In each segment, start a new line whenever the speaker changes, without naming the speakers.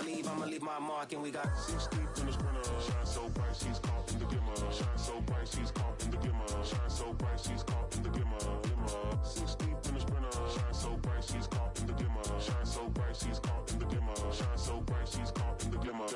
I leave, I'ma leave my mark, and we got 6 deep in the sprinter. Shine so bright, she's caught in the glimmer. Shine so bright, she's caught in the glimmer. Shine so bright, she's caught in the glimmer. 6 deep in the sprinter. Shine so bright, she's caught in the glimmer. Shine so bright, she's caught in the glimmer. Shine so bright, she's caught in the glimmer.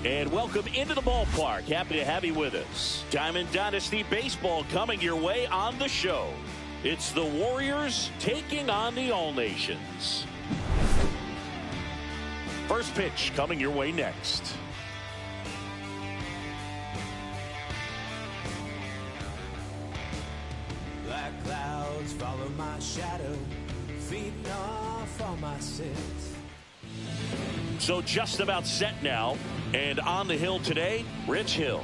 And welcome into the ballpark. Happy to have you with us. Diamond Dynasty Baseball coming your way on the show. It's the Warriors taking on the All Nations. First pitch coming your way next.
Black clouds follow my shadow, feeding off all my sins.
So just about set now, and on the hill today, Rich Hill.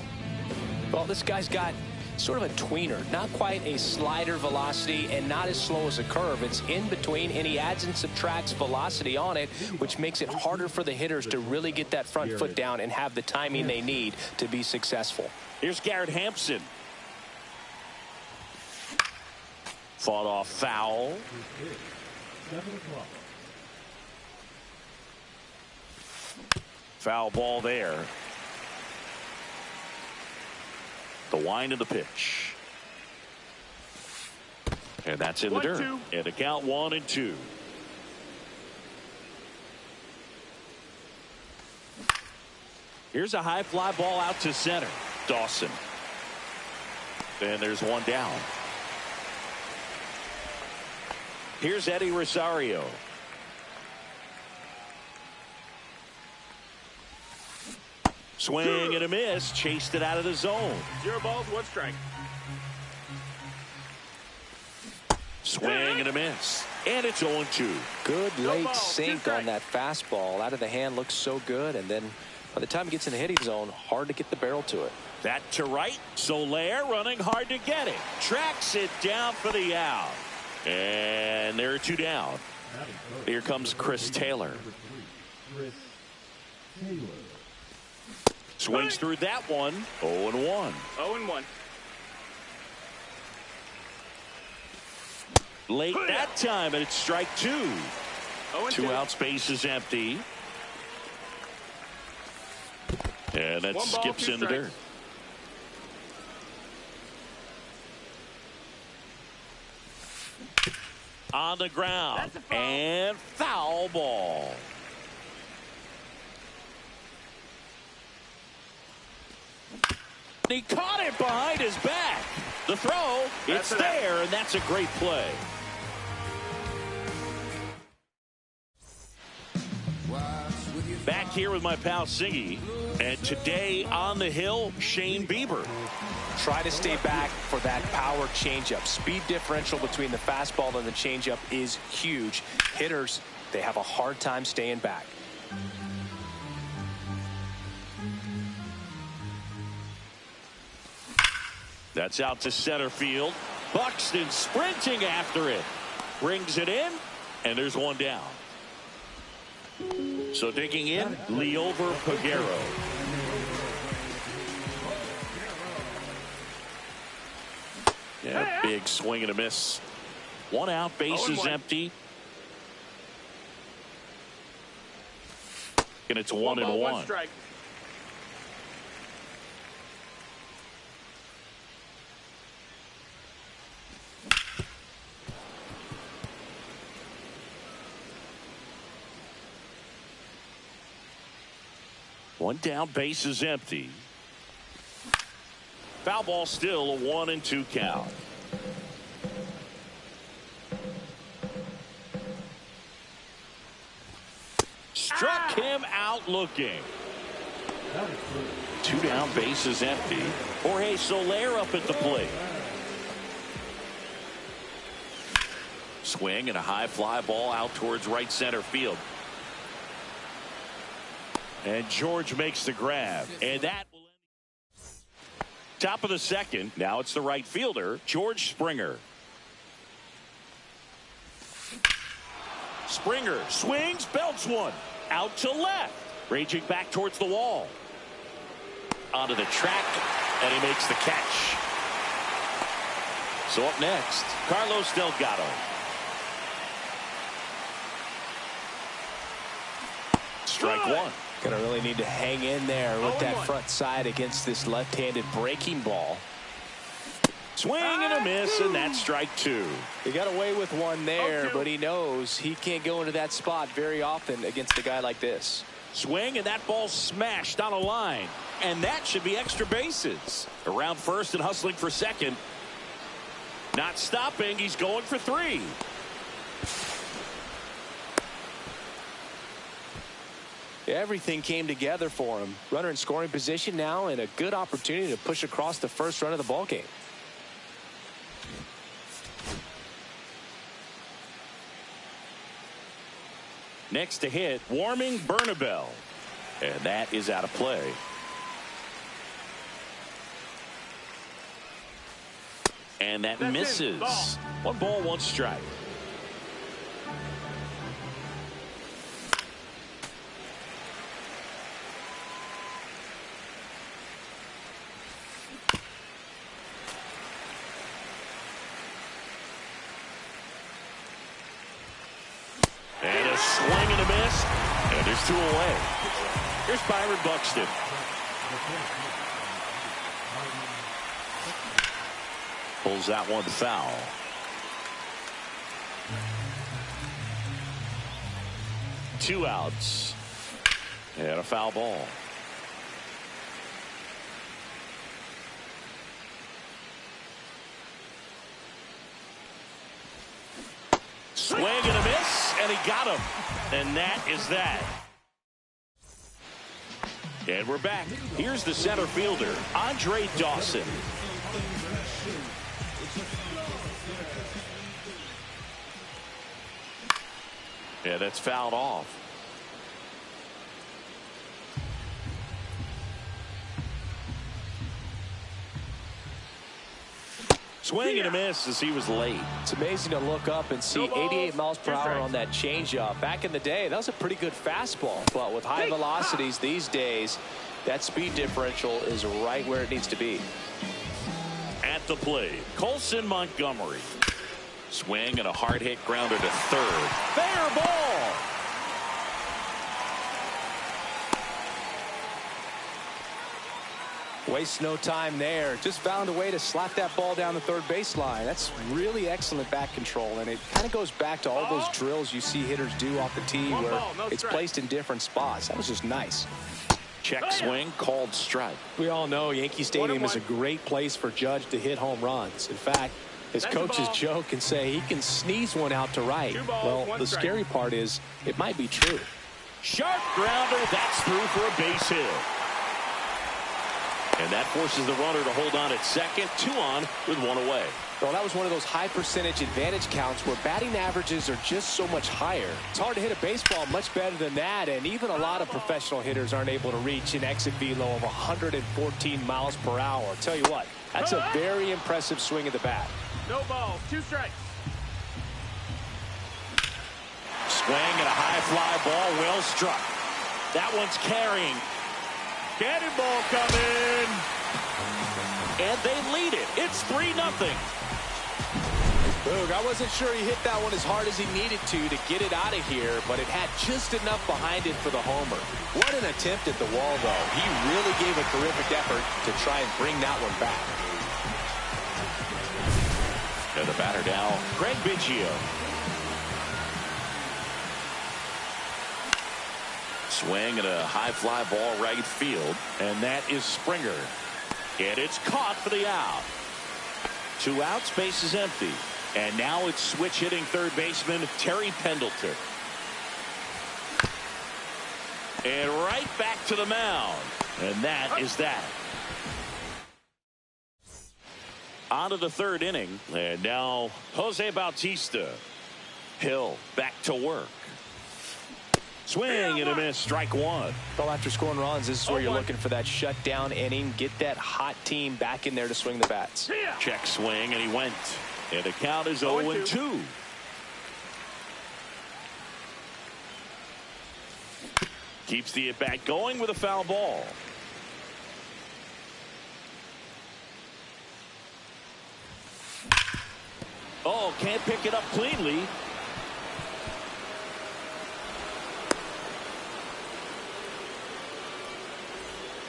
Well, this guy's got sort of a tweener, not quite a slider velocity and not as slow as a curve. It's in between, and he adds and subtracts velocity on it, which makes it harder for the hitters to really get that front foot down and have the timing they need to be successful.
Here's Garrett Hampson. Fought off foul. Foul ball there. The wind of the pitch. And that's in the dirt. And a count 1-2. Here's a high fly ball out to center. Dawson. And there's one down. Here's Eddie Rosario. Swing and a miss. Chased it out of the zone.
0 balls, 1 strike.
Swing and a miss. And it's 0-2.
Good late sink on that fastball. Out of the hand, looks so good. And then by the time it gets in the hitting zone, hard to get the barrel to it.
That to right. Soler running hard to get it. Tracks it down for the out. And there are 2 down. Here comes Chris Taylor. Swings through that one. 0-1.
0-1.
Late that time, and it's strike 2. 2 outs, base is empty. And that skips in the dirt. On the ground. And foul ball. He caught it behind his back. The throw, it's there, and that's a great play. Back here with my pal Siggy, and today on the hill, Shane Bieber.
Try to stay back for that power changeup. Speed differential between the fastball and the changeup is huge. Hitters, they have a hard time staying back.
That's out to center field. Buxton sprinting after it. Brings it in, and there's one down. So digging in, Leover Peguero. Yeah, big swing and a miss. 1 out, base is empty. And it's 1-1.
1 strike.
One down, base is empty. Foul ball, still a 1-2 count. Struck him out looking. 2 down, base is empty. Jorge Soler up at the plate. Swing and a high fly ball out towards right center field. And George makes the grab. And that will end. Top of the second. Now it's the right fielder, George Springer. Springer swings, belts one. Out to left. Raging back towards the wall. Onto the track, and he makes the catch. So up next, Carlos Delgado. Strike one.
Gonna really need to hang in there with that front side against this left-handed breaking ball.
Swing and a miss, and that's strike two.
He got away with one there, but he knows he can't go into that spot very often against a guy like this.
Swing, and that ball smashed on a line. And that should be extra bases. Around first and hustling for second. Not stopping. He's going for three.
Everything came together for him. Runner in scoring position now, and a good opportunity to push across the first run of the ball game.
Next to hit, Warming Bernabel. And that is out of play. And that misses. One ball, one strike. And a swing and a miss. And there's two away. Here's Byron Buxton. Pulls that one foul. Two outs. And a foul ball. Swing and a miss, and he got him. And that is that. And we're back. Here's the center fielder, Andre Dawson. Yeah, that's fouled off. Swing and a miss as he was late.
It's amazing to look up and see 88 miles per hour on that changeup. Back in the day, that was a pretty good fastball. But with high velocities these days, that speed differential is right where it needs to be.
At the plate, Colson Montgomery. Swing and a hard hit grounder to third. Fair ball.
Waste no time there. Just found a way to slap that ball down the third baseline. That's really excellent back control, and it kind of goes back to all those drills you see hitters do off the tee where it's placed in different spots. That was just nice.
Check swing, called strike.
We all know Yankee Stadium is a great place for Judge to hit home runs. In fact, his coaches joke and say he can sneeze one out to right. Well, the scary part is it might be true.
Sharp grounder. That's through for a base hit. And that forces the runner to hold on at second. 2 on with 1 away.
Well, that was one of those high percentage advantage counts where batting averages are just so much higher. It's hard to hit a baseball much better than that, and even a lot of professional hitters aren't able to reach an exit velo of 114 miles per hour. I'll tell you what, that's a very impressive swing of the bat.
No balls, 2 strikes.
Swing and a high fly ball, well struck. That one's carrying. Cannonball coming. And they lead it. It's 3-0.
Boog, I wasn't sure he hit that one as hard as he needed to get it out of here, but it had just enough behind it for the homer. What an attempt at the wall, though. He really gave a terrific effort to try and bring that one back.
And the batter now, Craig Biggio. Swing and a high fly ball right field. And that is Springer. And it's caught for the out. 2 outs, base is empty. And now it's switch hitting third baseman Terry Pendleton. And right back to the mound. And that is that. On to the third inning. And now Jose Bautista. Hill back to work. Swing and a miss, strike 1.
Well, after scoring runs, this is where you're looking for that shutdown inning. Get that hot team back in there to swing the bats.
Check swing, and he went. And the count is 0-2. Keeps the at-bat going with a foul ball. Oh, can't pick it up cleanly.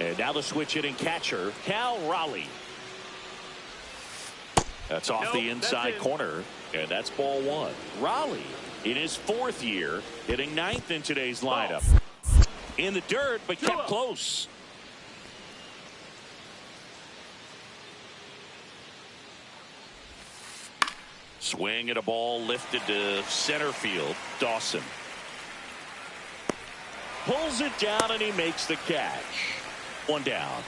And now the switch hitting catcher, Cal Raleigh. That's off the inside corner, and that's ball one. Raleigh, in his 4th year, hitting 9th in today's lineup. In the dirt, but kept close. Swing at a ball lifted to center field. Dawson pulls it down, and he makes the catch. 1 down.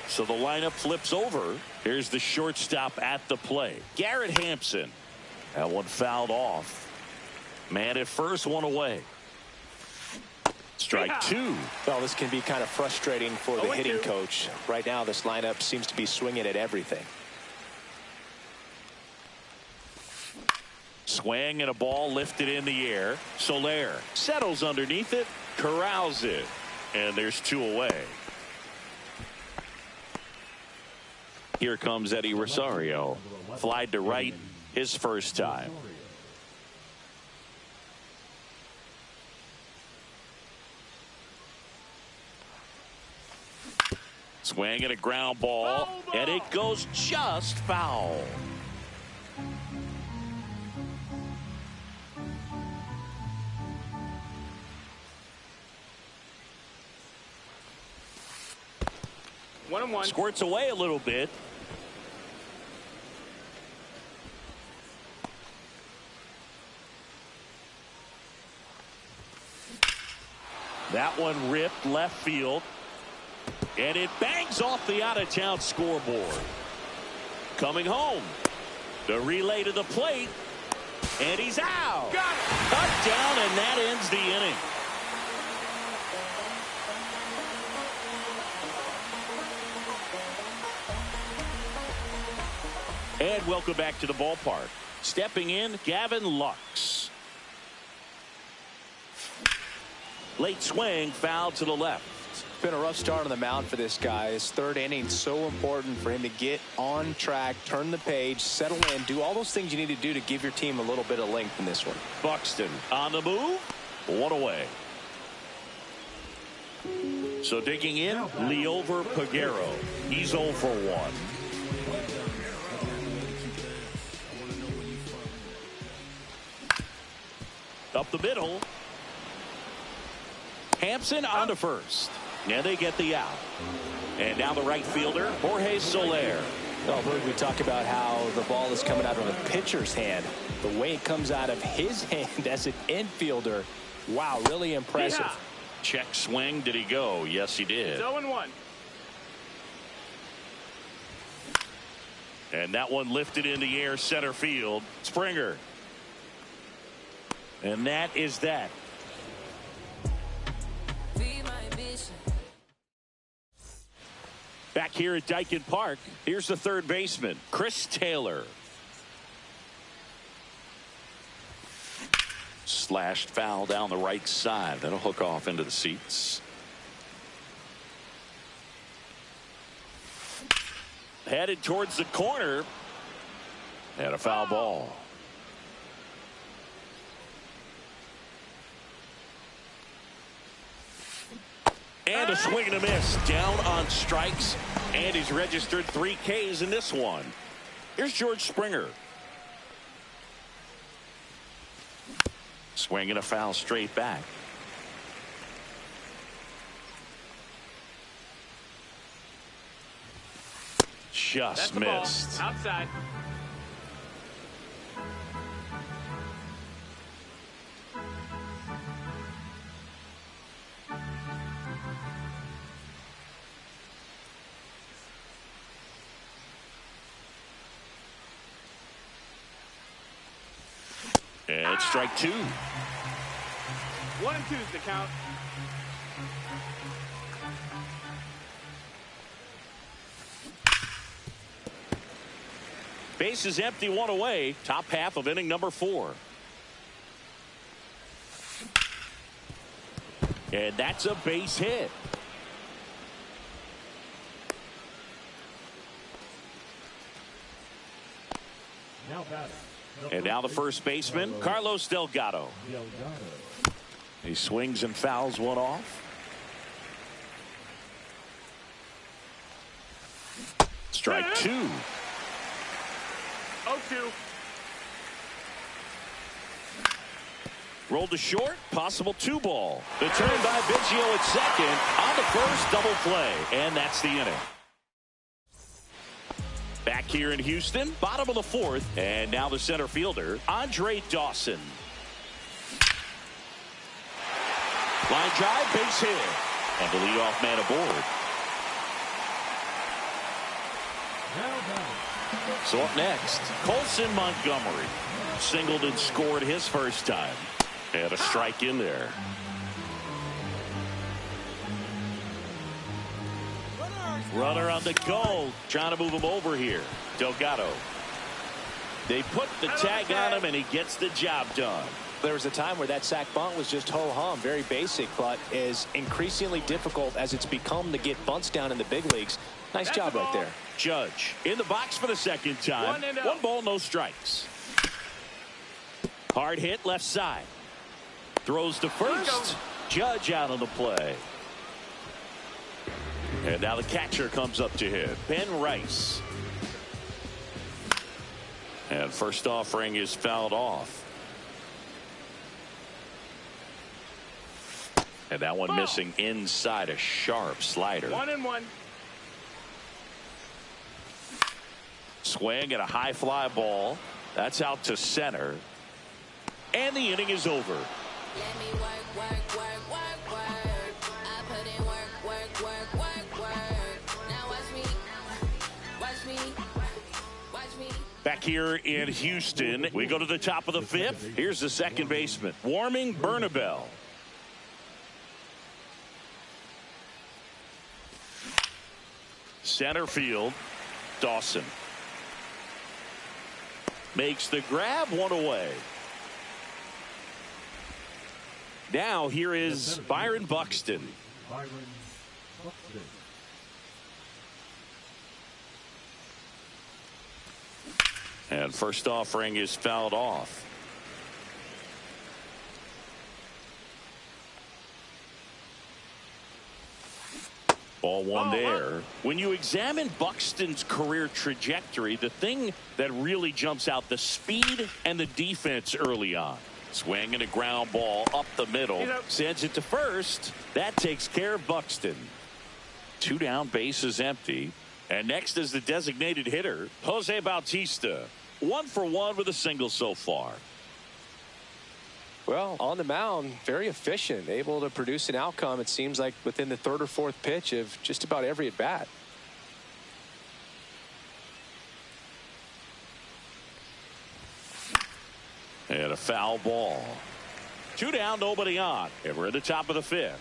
So the lineup flips over. Here's the shortstop at the plate, Garrett Hampson. That one fouled off. Man at first, 1 away. Strike 2.
Well, this can be kind of frustrating for the hitting coach. Right now, this lineup seems to be swinging at everything.
Swing and a ball lifted in the air. Soler settles underneath it, corrals it, and there's 2 away. Here comes Eddie Rosario. Flied to right his first time. Swing and a ground ball, and it goes just foul.
One and one.
Squirts away a little bit. That one ripped left field. And it bangs off the out-of-town scoreboard. Coming home. The relay to the plate. And he's out.
Got it.
Cut down, and that ends the inning. And welcome back to the ballpark. Stepping in, Gavin Lux. Late swing, foul to the left.
It's been a rough start on the mound for this guy. His 3rd inning, so important for him to get on track, turn the page, settle in, do all those things you need to do to give your team a little bit of length in this one.
Buxton on the move. 1 away. So digging in, Leover Peguero. He's 0 for 1. Up the middle. Hampson on to first. And they get the out. And now the right fielder, Jorge Soler.
Well, we talk about how the ball is coming out of a pitcher's hand. The way it comes out of his hand as an infielder, wow, really impressive.
Yeah.
Check swing. Did he go? Yes, he did.
0 and 1.
And that one lifted in the air, center field. Springer. And that is that. Back here at Dyken Park, here's the 3rd baseman, Chris Taylor. Slashed foul down the right side. That'll hook off into the seats. Headed towards the corner. And a foul ball. And a swing and a miss. Down on strikes. And he's registered 3 Ks in this one. Here's George Springer. Swing and a foul straight back. Just missed.
Outside.
And it's strike 2.
1 and 2 is the count.
Base is empty, 1 away. Top half of inning number 4. And that's a base hit. And now the first baseman, Carlos Delgado. He swings and fouls one off. Strike two.
0-2.
Rolled to short, possible 2-ball. The turn by Biggio at second on the first, double play, and that's the inning. Back here in Houston, bottom of the fourth, and now the center fielder, Andre Dawson. Line drive, base hit, and the leadoff man aboard. So up next, Colson Montgomery. Singled and scored his first time. And a strike in there. Runner on the go. Trying to move him over here. Delgado. They put the tag on him, and he gets the job done.
There was a time where that sack bunt was just ho-hum, very basic, but is increasingly difficult as it's become to get bunts down in the big leagues. Nice job right there.
Judge in the box for the second time. 1 ball, no strikes. Hard hit left side. Throws to first. Judge out on the play. And now the catcher comes up to hit. Ben Rice. And first offering is fouled off. And that one missing inside, a sharp slider.
1-1.
Swing and a high fly ball. That's out to center. And the inning is over.
Let me work, work, work, work, work. I put in work, work, work, work, work. Now watch me, watch me, watch me.
Back here in Houston, we go to the top of the fifth. Here's the second baseman, Warming Bernabel. Center field, Dawson. Makes the grab, one away. Now here is Byron Buxton. And first offering is fouled off. Ball one there. When you examine Buxton's career trajectory, the thing that really jumps out, the speed and the defense early on. Swing and a ground ball up the middle. Sends it to first. That takes care of Buxton. 2 down, bases empty. And next is the designated hitter, Jose Bautista. 1 for 1 with a single so far.
Well, on the mound, very efficient, able to produce an outcome, it seems like, within the 3rd or 4th pitch of just about every at bat.
And a foul ball. 2 down, nobody on. And we're at the top of the 5th.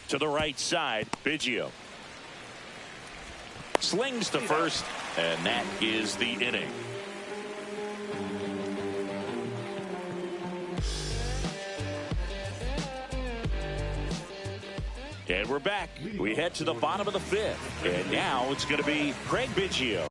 To the right side, Biggio. Slings to first, and that is the inning. And we're back. We head to the bottom of the 5th. And now it's going to be Craig Biggio.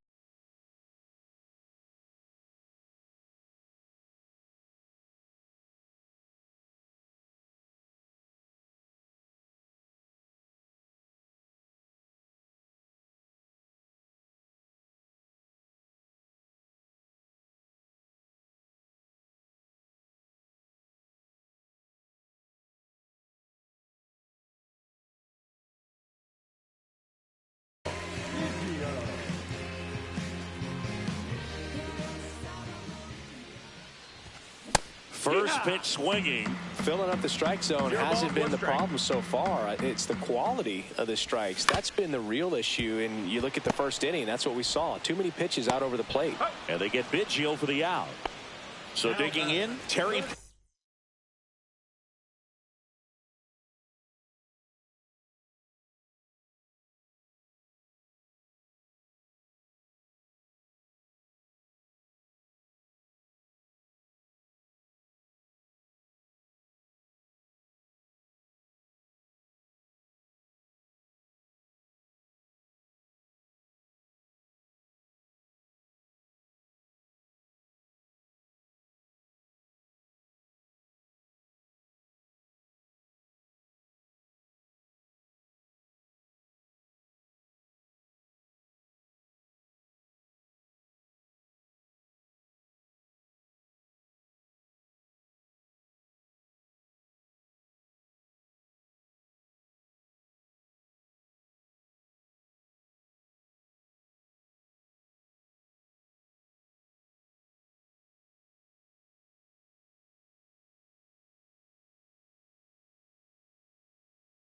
First pitch swinging.
Filling up the strike zone hasn't been the problem so far. It's the quality of the strikes. That's been the real issue. And you look at the first inning, that's what we saw. Too many pitches out over the plate.
And they get Biggio for the out. So digging in, Terry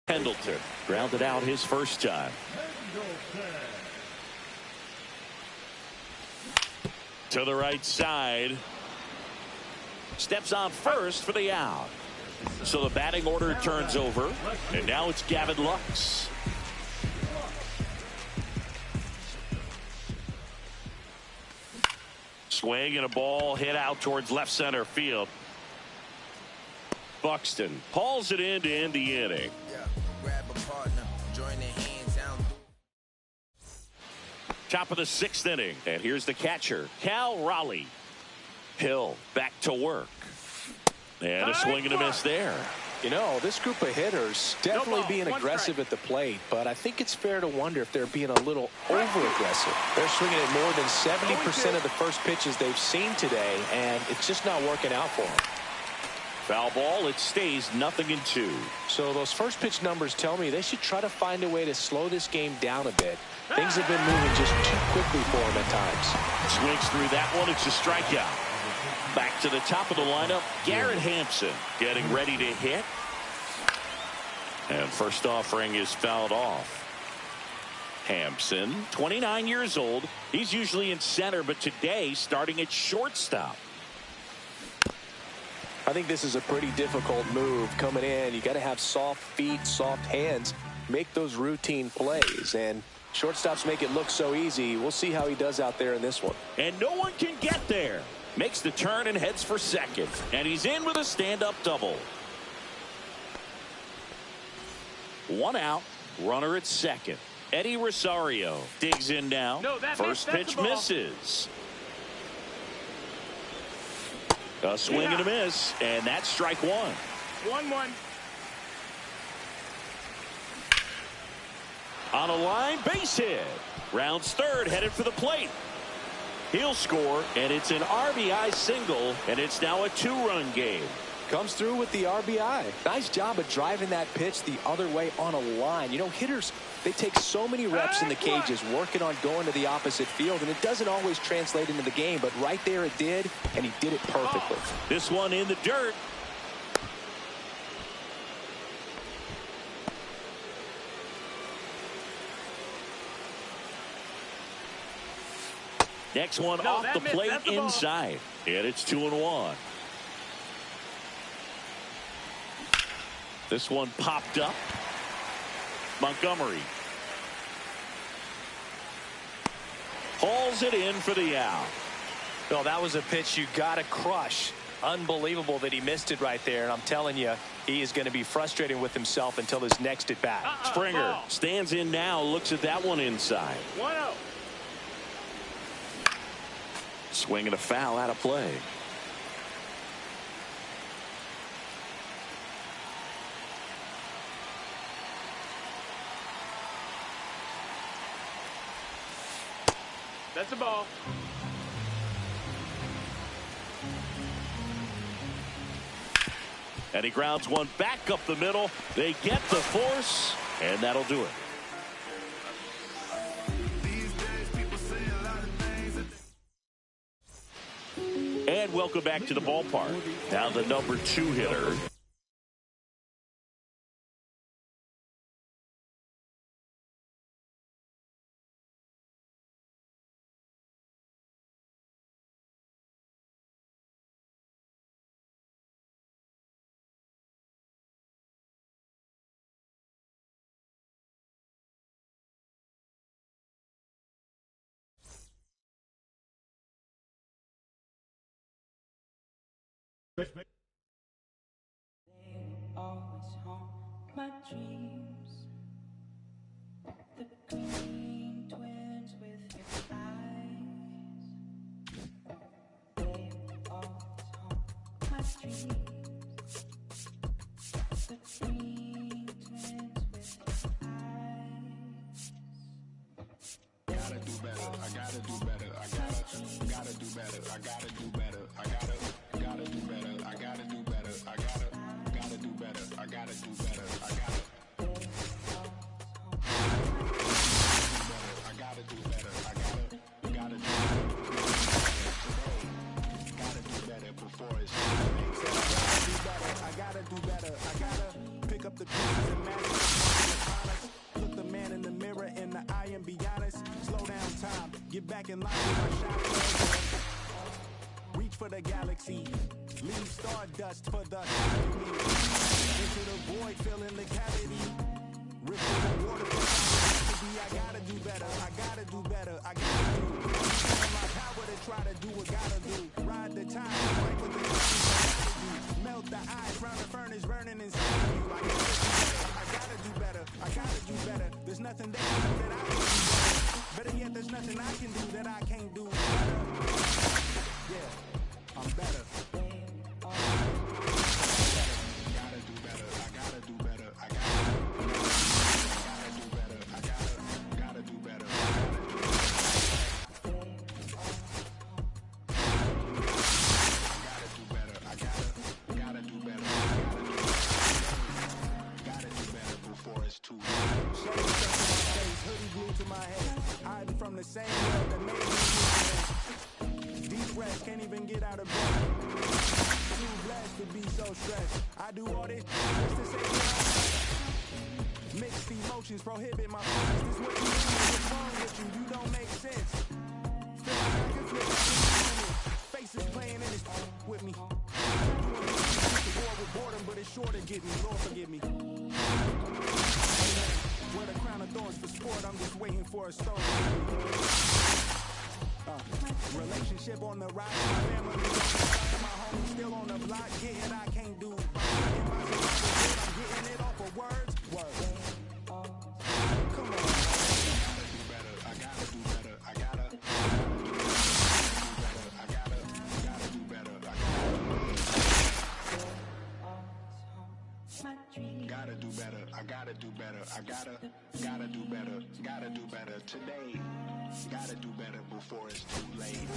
Pendleton grounded out his first time. To the right side. Steps on first for the out. So the batting order turns over. And now it's Gavin Lux. Swing and a ball hit out towards left center field. Buxton hauls it in to end the inning.
Grab a partner, join their hands down.
Top of the 6th inning. And here's the catcher, Cal Raleigh. Hill back to work. And a swing and a miss there.
You know, this group of hitters definitely being aggressive at the plate, but I think it's fair to wonder if they're being a little over-aggressive. They're swinging at more than 70% of the first pitches they've seen today, and it's just not working out for them.
Foul ball, it stays 0-2.
So those first pitch numbers tell me they should try to find a way to slow this game down a bit. Things have been moving just too quickly for them at times.
Swings through that one, it's a strikeout. Back to the top of the lineup, Garrett Hampson getting ready to hit. And first offering is fouled off. Hampson, 29 years old. He's usually in center, but today starting at shortstop.
I think this is a pretty difficult move coming in. You got to have soft feet, soft hands, make those routine plays. And shortstops make it look so easy. We'll see how he does out there in this one.
And no one can get there. Makes the turn and heads for second. And he's in with a stand-up double. One out, runner at second. Eddie Rosario digs in now. First pitch misses. A swing and a miss, and that's strike one.
1-1.
On a line, base hit. Rounds third, headed for the plate. He'll score, and it's an RBI single, and it's now a 2-run game.
Comes through with the RBI. Nice job of driving that pitch the other way on a line. You know, hitters, they take so many reps in the cages working on going to the opposite field, and it doesn't always translate into the game, but right there it did, and he did it perfectly.
This one in the dirt. Next one off the plate inside. And it's 2-1. This one popped up. Montgomery hauls it in for the out.
No, that was a pitch you got to crush. Unbelievable that he missed it right there. And I'm telling you, he is going to be frustrated with himself until his next at bat.
Springer stands in now, looks at that one inside.
1-0.
Swing and a foul out of play.
That's a ball.
And he grounds one back up the middle. They get the force, and that'll do it. And welcome back to the ballpark. Now the number 2 hitter.
They always haunt my dreams. The green twins with your eyes. They always haunt my dreams. The green twins with your eyes.
Gotta do better. I gotta do better. I gotta do better. I gotta do better. I gotta do better. I gotta do better. I gotta do better. I gotta do better. I gotta do better. Gotta do better before it's I gotta do better. I gotta pick up the pieces and match.
Get back in line with my shot. Reach for the galaxy. Leave stardust for the into the void, filling the cavity. Rip for the water. I gotta do better. I gotta do better. I gotta do. My power to try to do what gotta do. Ride the time, fight with the do. Melt the ice round the furnace, burning inside of you. I gotta do better. I gotta do better. There's nothing they can do that I can do better. Better yet, there's nothing I can do that I can't do better. Yeah, I'm better. Gotta do better. I gotta do better. I gotta do better. I gotta do better. Before it's too late. Shade stuck to my face, hoodie glued to my head. Hiding from the same world that made me. Deep breaths, can't even get out of bed. Too blessed to be so stressed. I do all this just to say that. Mixed emotions prohibit my focus. This what you do, what's wrong with you? You don't make sense. Feel like I can flip that. Faces playing in this with me. War with boredom, but it's sure to get me. Lord forgive me. Wear the crown of thorns for sport. I'm just waiting for a stone. Relationship on the rise. My family on the side. My homies still on the block. Get it, I can't do. I'm getting it off of words. Come on. I gotta do better. I gotta do better. I gotta do better. Gotta do better. I gotta do better. I gotta do better. Gotta do better today. Gotta do better before it's too late.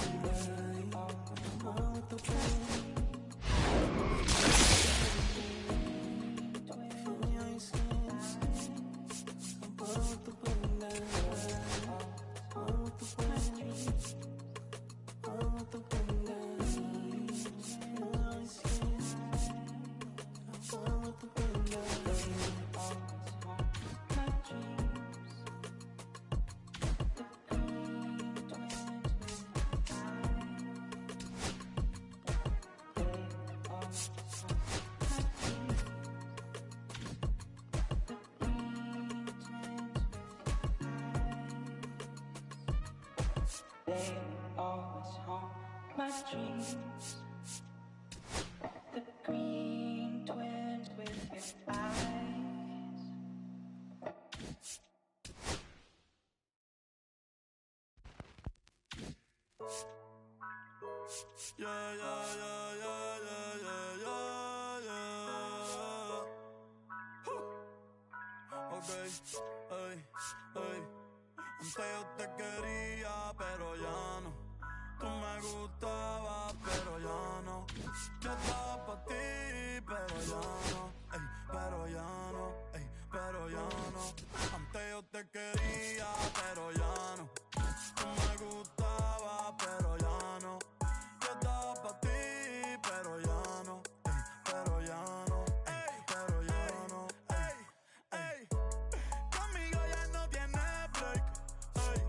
They always haunt my dreams. The green twins with your eyes.
Yeah, yeah, yeah, yeah, yeah, yeah, yeah, yeah. Okay, hey, hey. Antes yo te quería, pero ya no. Tú me gustabas, pero ya no. Yo estaba pa' ti, pero ya no. Ey, pero ya no, ey, pero ya no. Antes yo te quería, pero ya no. Tú me gustabas, pero ya no. Yo estaba pa' ti, pero ya no. Ey, pero ya no, ey, pero ya no. Ey, ey. Conmigo ya no tienes break. Ey,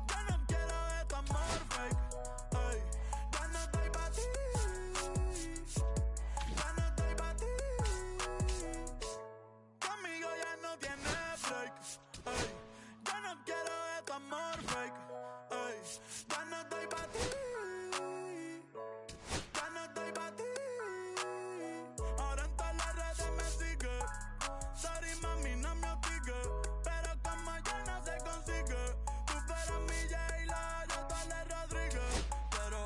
ya no quiero este amor fake. Ey, ya no estoy pa' ti. Ya no estoy pa' ti. Conmigo ya no tienes break. Ey, ya no quiero este amor fake. Ey, ya no estoy pa' ti. Ya no estoy pa' ti. Ahora en todas las redes me sigue. Sorry mami, no me hostigue. Pero como ya no se consigue. Tú fueras mi J-Lo, yo Tole Rodríguez. Pero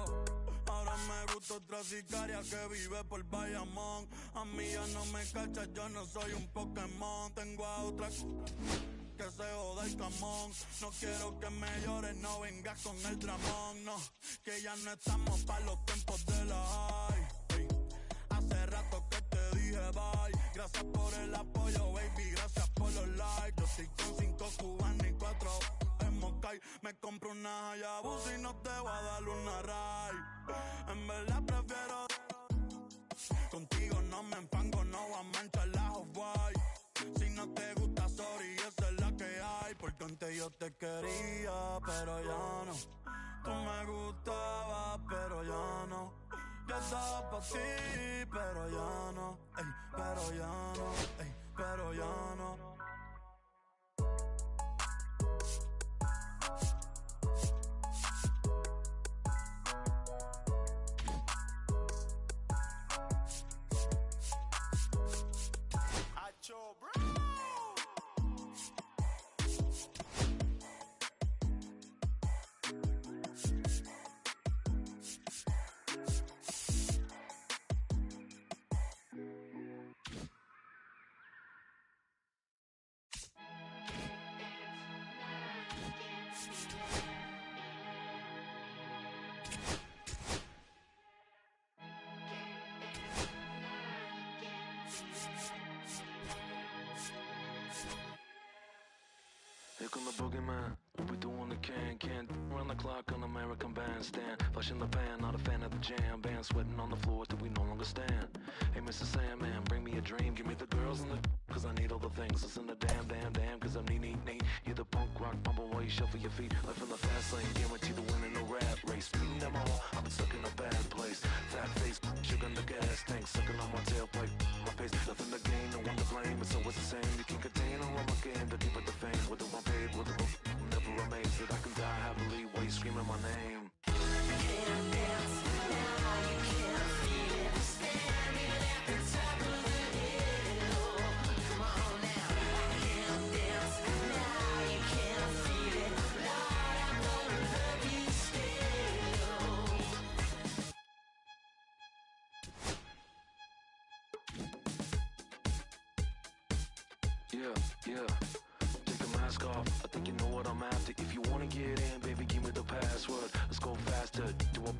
ahora me gusta otra sicaria que vive por Bayamón. A mí ya no me cachas, yo no soy un Pokémon. Tengo a otra que se joda el camón. No quiero que me llores, no vengas con el dramón. No, que ya no estamos pa' los tiempos de la high. Ey, hace rato que te dije bye. Gracias por el apoyo, baby, gracias por los likes. Yo estoy con 5 cubanos y 4 en Moscay. Me compro una Hayabusa y no te voy a dar una ride. En verdad prefiero contigo, no me empango, no voy a manchar la Hawaii. Si no te gusta, sorry, esa es la que hay. Porque antes yo te quería, pero ya no. Tú me gustabas, pero ya no. Ya estaba pa' ti, pero ya no. Ey, pero ya no. Ey, pero ya no.
Here come the boogeyman. We doing the can run the clock on American Bandstand. Flush in the pan, not a fan of the jam band. Sweating on the floor till we no longer stand. Hey, Mr. Sandman, bring me a dream. Give me the girls and the cause I need all the things. Listen to damn, cause I'm neat. You're the punk rock bumble while you shuffle your feet. Life in the fast lane, guarantee to win in the rat race. Speeding them all, I've been stuck in a bad place. Fat face, sugar in the gas tank. Sucking on my tailpipe, my face. Nothing to gain, no one to blame. But so it's the same, you can't contain or run my game. To keep it the fame, with the one paid, with the roof. Never amazed that I can die happily while you screaming my name. Yeah. Take the mask off. I think you know what I'm after. If you wanna get in, baby, give me the password. Let's go faster. Do a I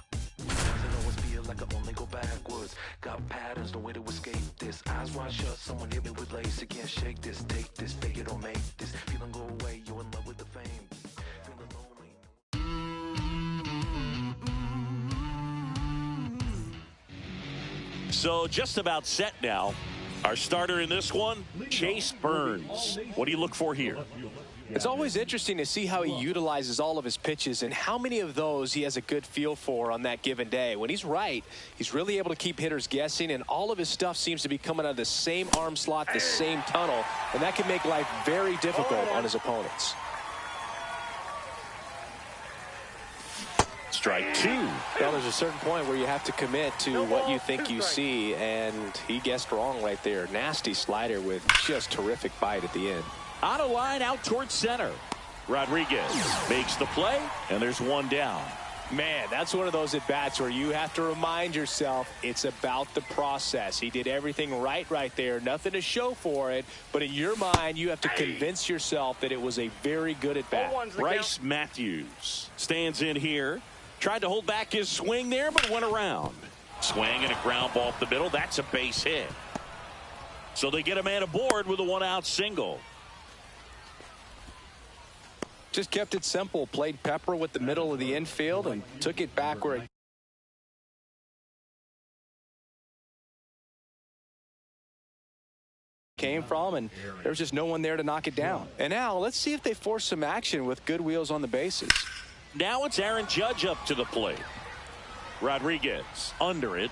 always feel like I only go backwards. Got patterns, no way to escape this. Eyes wide shut, someone hit me with lace. You can't shake this, take this, fake it or make this. Feeling go away, you're in love with the fame. Feeling lonely.
So just about set now. Our starter in this one, Chase Burns. What do you look for here?
It's always interesting to see how he utilizes all of his pitches and how many of those he has a good feel for on that given day. When he's right, he's really able to keep hitters guessing, and all of his stuff seems to be coming out of the same arm slot, the same tunnel, and that can make life very difficult on his opponents.
Strike two.
Well, there's a certain point where you have to commit to what you think you see, and he guessed wrong right there. Nasty slider with just terrific bite at the end.
On a line out towards center. Rodriguez makes the play, and there's one down.
Man, that's one of those at-bats where you have to remind yourself it's about the process. He did everything right there. Nothing to show for it, but in your mind, you have to convince yourself that it was a very good at-bat.
Bryce Matthews stands in here. Tried to hold back his swing there, but went around. Swing and a ground ball up the middle. That's a base hit. So they get a man aboard with a one-out single.
Just kept it simple. Played pepper with the middle of the infield and took it back where it came from, and there was just no one there to knock it down. And now let's see if they force some action with good wheels on the bases.
Now it's Aaron Judge up to the plate. Rodriguez under it.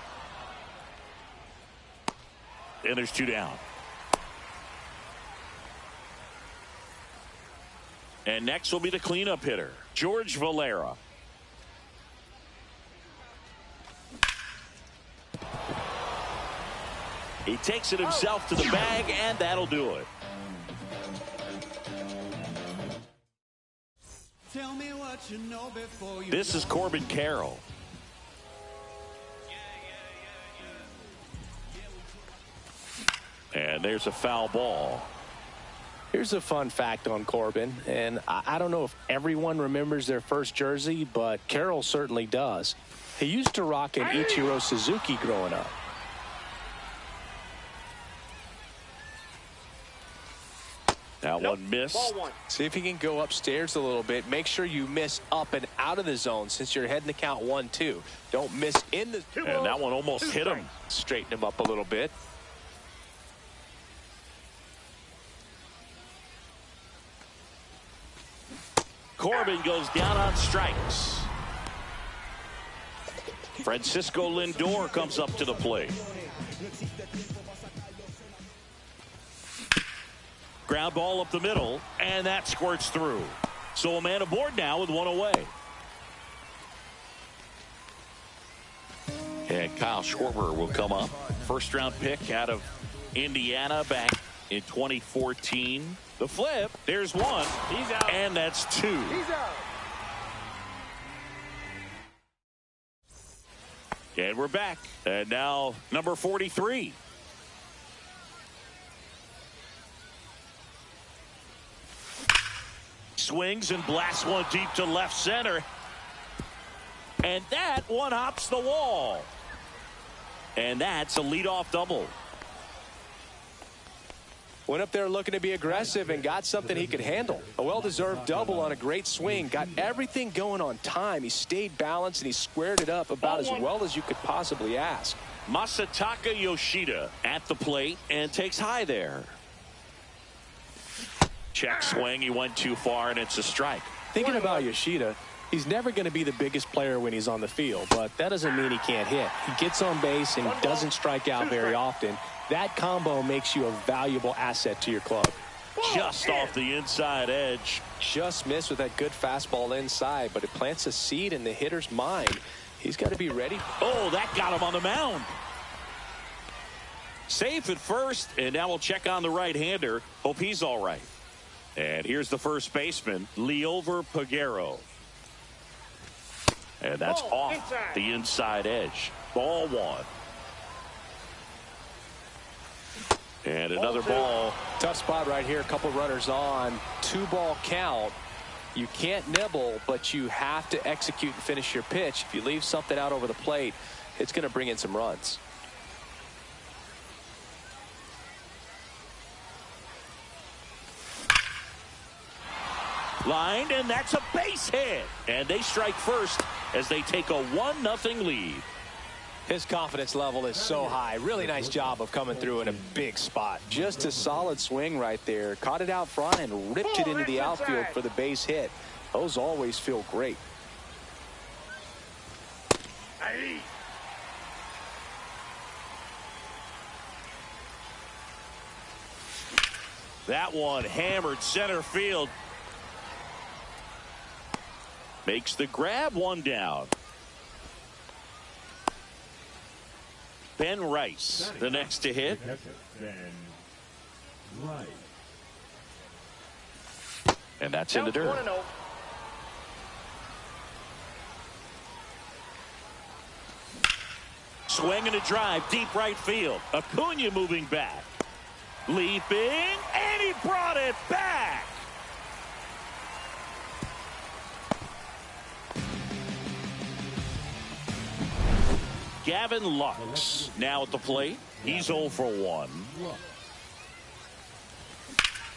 And there's two down. And next will be the cleanup hitter, George Valera. He takes it himself to the bag, and that'll do it.
Tell me what you know before you
This is Corbin Carroll. And there's a foul ball.
Here's a fun fact on Corbin, and I don't know if everyone remembers their first jersey, but Carroll certainly does. He used to rock an Ichiro Suzuki growing up.
That one missed.
See if you can go upstairs a little bit. Make sure you miss up and out of the zone since you're heading to count 1-2. Don't miss in the...
And that one almost hit him.
Straighten him up a little bit.
Corbin goes down on strikes. Francisco Lindor comes up to the plate. Ground ball up the middle, and that squirts through. So a man aboard now with one away. And Kyle Schwarber will come up. First-round pick out of Indiana back in 2014. The flip, there's one.
He's out.
And that's two.
He's out.
And we're back. And now number 43. Swings and blasts one deep to left center. And that one hops the wall. And that's a leadoff double.
Went up there looking to be aggressive and got something he could handle. A well-deserved double on a great swing. Got everything going on time. He stayed balanced and he squared it up about as well as you could possibly ask.
Masataka Yoshida at the plate and takes high there. Check swing. He went too far and it's a strike.
Thinking about Yoshida, he's never going to be the biggest player when he's on the field, but that doesn't mean he can't hit. He gets on base and he doesn't strike out very often. That combo makes you a valuable asset to your club.
Just off the inside edge.
Just missed with that good fastball inside, but it plants a seed in the hitter's mind. He's got to be ready.
Oh, that got him on the mound. Safe at first, and now we'll check on the right-hander. Hope he's all right. And here's the first baseman, Liover Peguero. And that's off the inside edge. Ball one. And another ball.
Tough spot right here. A couple runners on. 2-ball count. You can't nibble, but you have to execute and finish your pitch. If you leave something out over the plate, it's going to bring in some runs.
Lined, and that's a base hit. And they strike first as they take a 1-0 lead.
His confidence level is so high. Really nice job of coming through in a big spot. Just a solid swing right there. Caught it out front and ripped it into the outfield for the base hit. Those always feel great.
That one hammered center field. Makes the grab, one down. Ben Rice, the next to hit. And that's in the dirt. Swing and a drive, deep right field. Acuna moving back. Leaping, and he brought it back. Gavin Lux now at the plate. He's 0 for 1.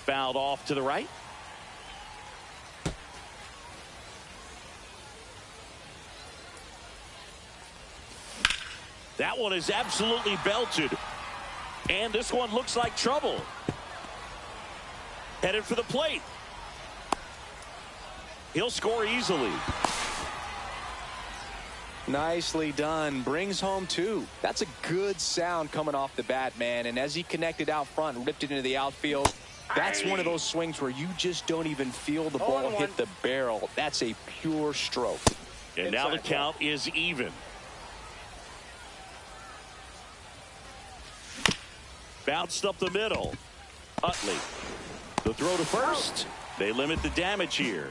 Fouled off to the right. That one is absolutely belted. And this one looks like trouble. Headed for the plate. He'll score easily.
Nicely done. Brings home 2. That's a good sound coming off the bat, man. And as he connected out front and ripped it into the outfield, that's one of those swings where you just don't even feel the ball hit the barrel. That's a pure stroke.
And now the count is even. Bounced up the middle. Utley. The throw to first. They limit the damage here.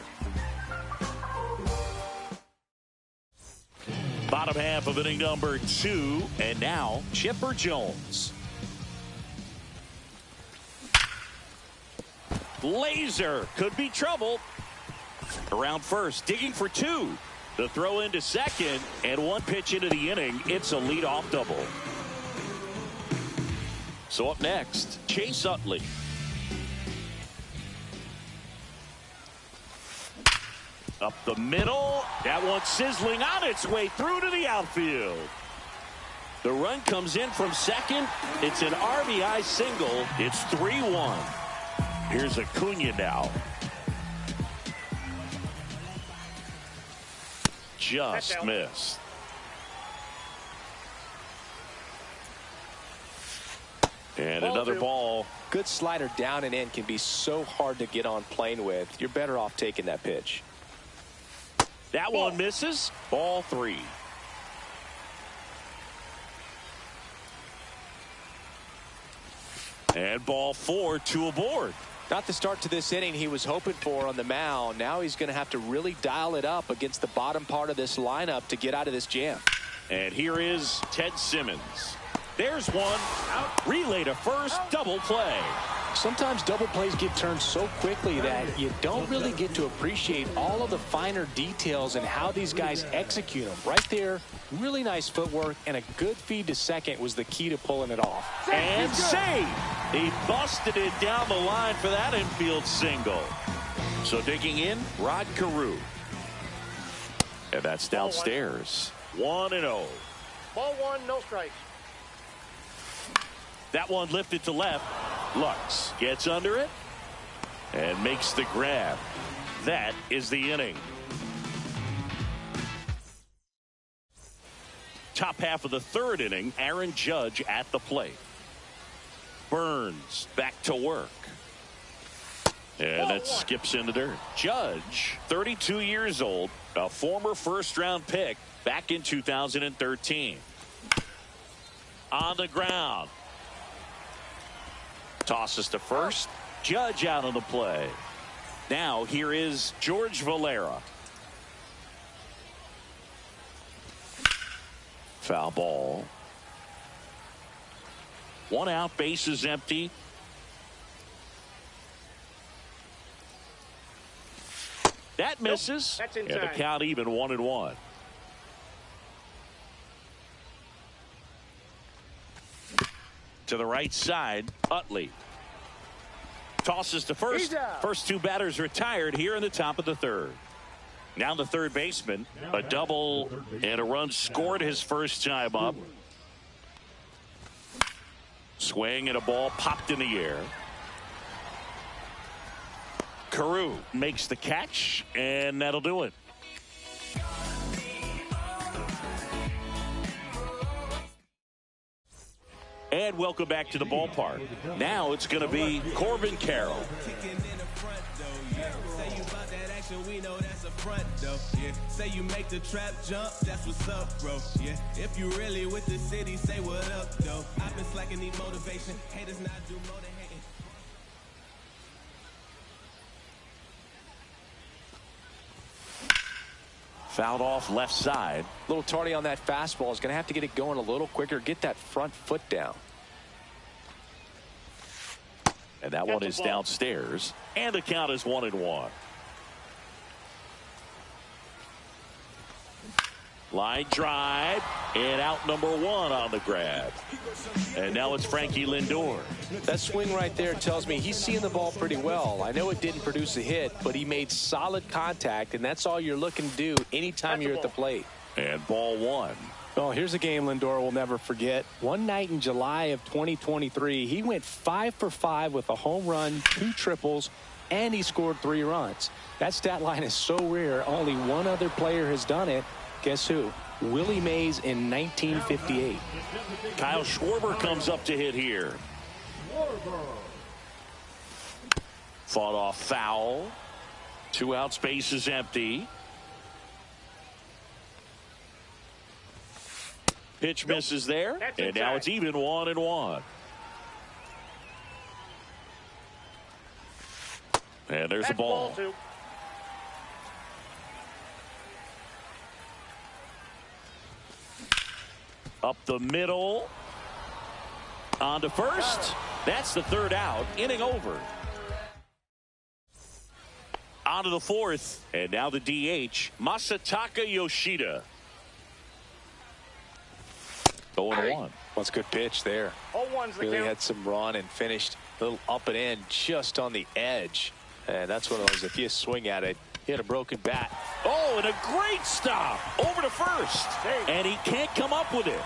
Bottom half of inning number 2. And now Chipper Jones. Laser could be trouble. Around first, digging for 2. The throw into second, and 1 pitch into the inning. It's a leadoff double. So up next, Chase Utley. Up the middle. That one sizzling on its way through to the outfield. The run comes in from second. It's an RBI single. It's 3-1. Here's Acuna now. Just missed. And another ball.
Good slider down and in can be so hard to get on plane with. You're better off taking that pitch.
That one misses. Ball 3. And ball 4, 2 aboard.
Not the start to this inning he was hoping for on the mound. Now he's going to have to really dial it up against the bottom part of this lineup to get out of this jam.
And here is Ted Simmons. There's one. Out. Relay to first. Double play.
Sometimes double plays get turned so quickly that you don't really get to appreciate all of the finer details and how these guys execute them. Right there, really nice footwork, and a good feed to second was the key to pulling it off.
And save. He busted it down the line for that infield single. So digging in, Rod Carew. And that's downstairs. 1-0.
Ball 1, no strikes.
That one lifted to left. Lux gets under it and makes the grab. That is the inning. Top half of the third inning, Aaron Judge at the plate. Burns back to work. And that skips into dirt. Judge, 32 years old, a former first-round pick back in 2013. On the ground. Tosses to first. Judge out on the play. Now here is George Valera. Foul ball. 1 out, base is empty. That misses.
That's
and
inside.
the count even 1-1. To the right side, Utley. Tosses to first. First 2 batters retired here in the top of the third. Now the third baseman, a double and a run scored his first time up. Swing and a ball popped in the air. Carew makes the catch, and that'll do it. And welcome back to the ballpark. Now it's going to be Corbin Carroll.
We know that's a front though. Yeah, say you make the trap jump, that's what's up, bro. Yeah, if you really with the city, say what up, though. I've been slacking, need motivation. Haters not do more than hating.
Fouled off left side.
A little tardy on that fastball. Is going to have to get it going a little quicker. Get that front foot down.
And that one is downstairs. And the count is 1-1. Line drive, and out number 1 on the grab. And now it's Frankie Lindor.
That swing right there tells me he's seeing the ball pretty well. I know it didn't produce a hit, but he made solid contact, and that's all you're looking to do anytime you're at the plate.
And ball 1.
Oh, here's a game Lindor will never forget. One night in July of 2023, he went 5 for 5 with a home run, 2 triples, and he scored 3 runs. That stat line is so rare, only one other player has done it. Guess who? Willie Mays in 1958.
Kyle Schwarber comes up to hit here. Fought off foul. 2 out, space is empty. Pitch misses there, and now it's even 1-1. And there's the ball. Up the middle. On to first. That's the 3rd out. Inning over. On to the 4th. And now the DH, Masataka Yoshida. 0-1.
What's a good pitch there. Really had some run and finished a little up and in just on the edge. And that's one of those, if you swing at it, he had a broken bat.
Oh, and a great stop over to first. And he can't come up with it.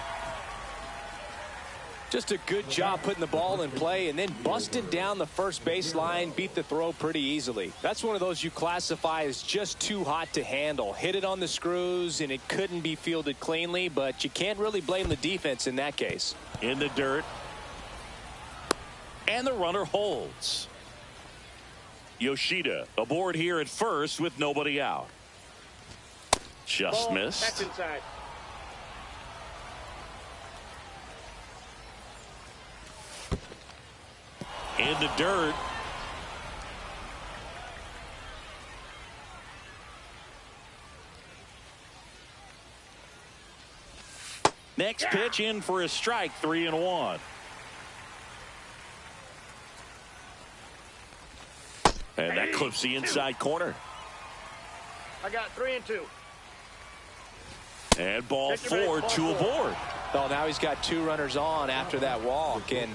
Just a good job putting the ball in play and then busted down the first baseline, beat the throw pretty easily. That's one of those you classify as just too hot to handle. Hit it on the screws and it couldn't be fielded cleanly, but you can't really blame the defense in that case.
In the dirt. and the runner holds. Yoshida aboard here at first with nobody out. Just
Ball,
missed.
that's inside.
In the dirt. Next pitch in for a strike, 3-1. And that clips the inside corner.
I got 3-2.
And ball 4, 2 aboard.
Well, now he's got 2 runners on after that walk, and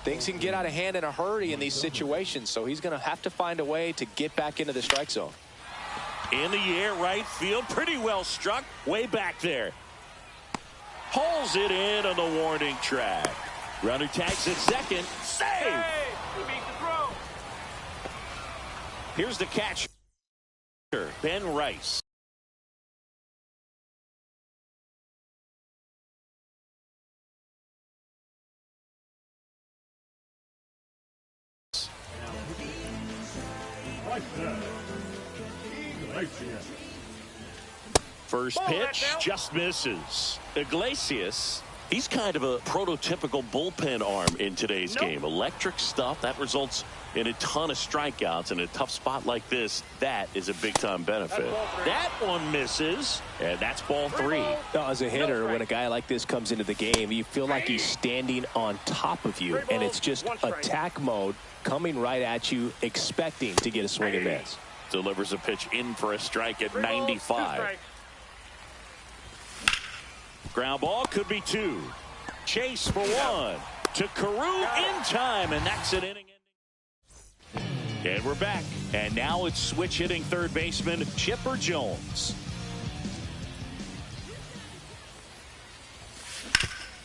things can get out of hand in a hurry in these situations, so he's going to have to find a way to get back into the strike zone.
In the air, right field, pretty well struck, way back there. Pulls it in on the warning track. Runner tags at second. Save!
Hey, he beat the throw.
Here's the catcher, Ben Rice. First pitch just misses. Iglesias, he's kind of a prototypical bullpen arm in today's game. Electric stuff that results in a ton of strikeouts in a tough spot like this. That is a big time benefit. That one misses, and that's ball 3.
As a hitter, when a guy like this comes into the game, you feel like he's standing on top of you, and it's just attack mode coming right at you, expecting to get a swing and miss.
Delivers a pitch in for a strike at 95. Ground ball could be 2. Chase for 1. To Carew in time, and that's an inning ending. And we're back. And now it's switch hitting third baseman Chipper Jones.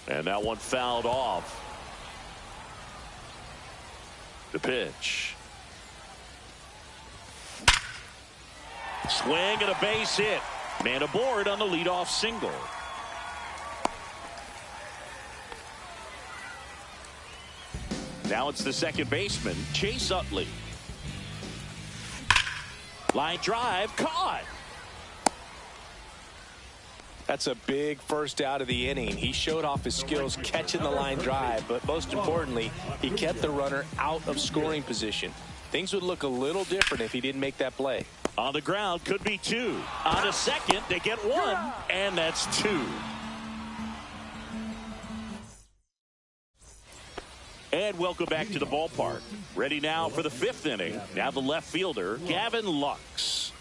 And that one fouled off. The pitch. Swing and a base hit. Man aboard on the leadoff single. Now it's the second baseman, Chase Utley. Line drive, caught.
That's a big first out of the inning. He showed off his skills catching the line drive, but most importantly, he kept the runner out of scoring position. Things would look a little different if he didn't make that play.
On the ground, could be 2. On a second, they get 1, and that's 2. And welcome back to the ballpark. Ready now for the 5th inning. Now the left fielder, Gavin Lux.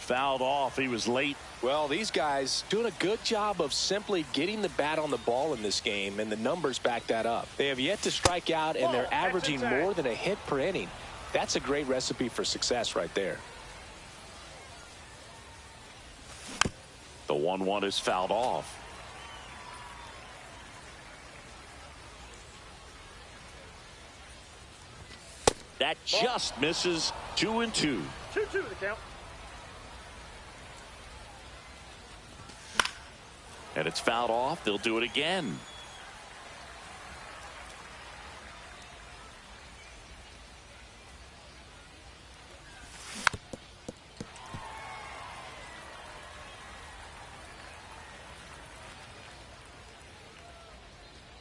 Fouled off. He was late.
Well, these guys doing a good job of simply getting the bat on the ball in this game, and the numbers back that up. They have yet to strike out, and they're averaging more than a hit per inning. That's a great recipe for success right there.
The 1-1 is fouled off. That just misses. 2-2.
2-2 the count.
And it's fouled off. They'll do it again.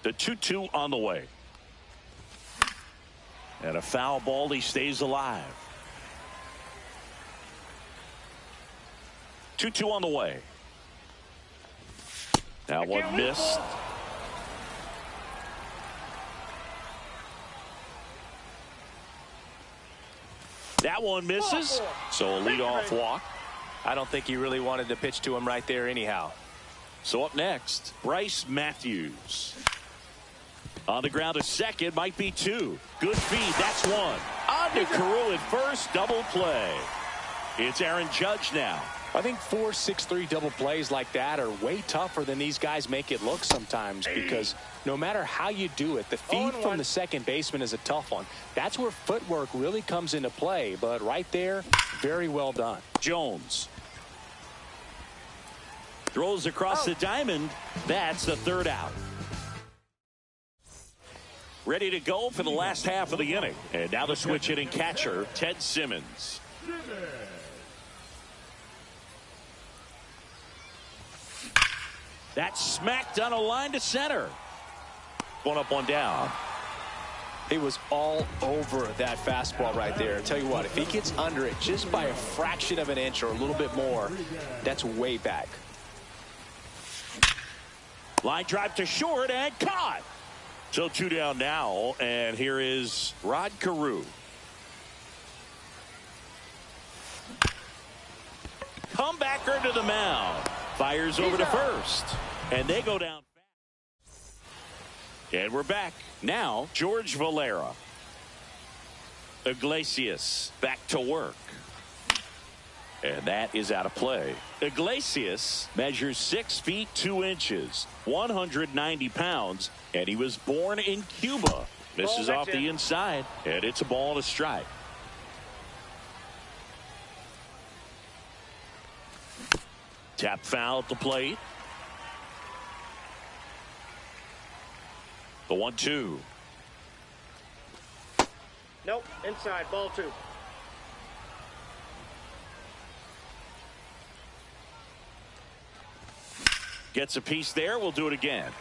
The 2-2 on the way. And a foul ball. He stays alive. 2-2 on the way. That one missed. That one misses. So a leadoff walk.
I don't think he really wanted to pitch to him right there anyhow.
So up next, Bryce Matthews. On the ground, a second, might be 2. Good feed, that's 1. On to Carew at first, double play. It's Aaron Judge now.
I think 4-6-3 double plays like that are way tougher than these guys make it look sometimes, because no matter how you do it, the feed from the second baseman is a tough one. That's where footwork really comes into play, but right there, very well done.
Jones throws across the diamond. That's the 3rd out. ready to go for the last half of the inning. And now the switch hitting catcher, Ted Simmons. That's smacked on a line to center. One up, one down.
He was all over that fastball right there. I tell you what, if he gets under it just by a fraction of an inch or a little bit more, that's way back.
Line drive to short and caught. So 2 down now, and here is Rod Carew. Comebacker to the mound. Fires over to first. And they go down. And we're back. Now, George Valera. Iglesias back to work. And that is out of play. Iglesias measures 6 feet 2 inches, 190 pounds, and he was born in Cuba. Misses off the inside, and it's a ball and a strike. Tap foul at the plate. The 1-2.
Nope, inside, ball 2.
Gets a piece there. We'll do it again.